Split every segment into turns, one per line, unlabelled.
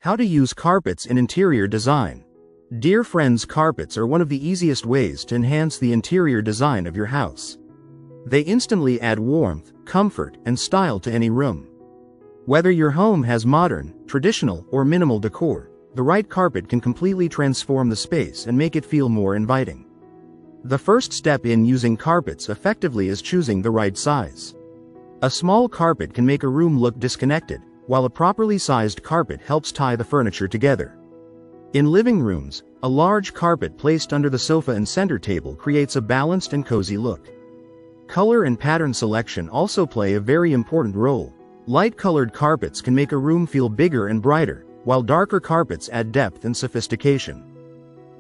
How to use carpets in interior design. Dear friends, carpets are one of the easiest ways to enhance the interior design of your house. They instantly add warmth, comfort, and style to any room. Whether your home has modern, traditional, or minimal decor, the right carpet can completely transform the space and make it feel more inviting. The first step in using carpets effectively is choosing the right size. A small carpet can make a room look disconnected, while a properly sized carpet helps tie the furniture together. In living rooms, a large carpet placed under the sofa and center table creates a balanced and cozy look. Color and pattern selection also play a very important role. Light-colored carpets can make a room feel bigger and brighter, while darker carpets add depth and sophistication.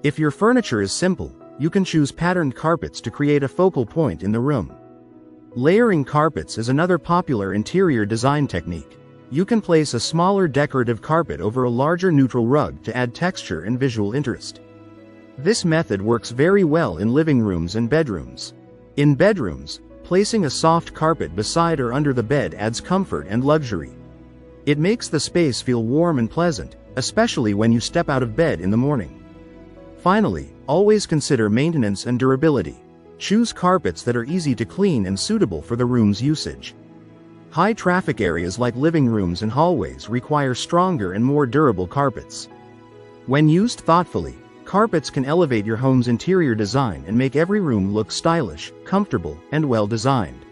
If your furniture is simple, you can choose patterned carpets to create a focal point in the room. Layering carpets is another popular interior design technique. You can place a smaller decorative carpet over a larger neutral rug to add texture and visual interest. This method works very well in living rooms and bedrooms. In bedrooms, placing a soft carpet beside or under the bed adds comfort and luxury. It makes the space feel warm and pleasant, especially when you step out of bed in the morning. Finally, always consider maintenance and durability. Choose carpets that are easy to clean and suitable for the room's usage. High-traffic areas like living rooms and hallways require stronger and more durable carpets. When used thoughtfully, carpets can elevate your home's interior design and make every room look stylish, comfortable, and well-designed.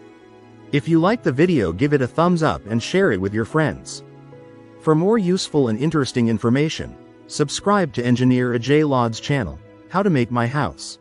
If you liked the video, give it a thumbs up and share it with your friends. For more useful and interesting information, subscribe to Engineer Ajay Lod's channel, How to Make My House.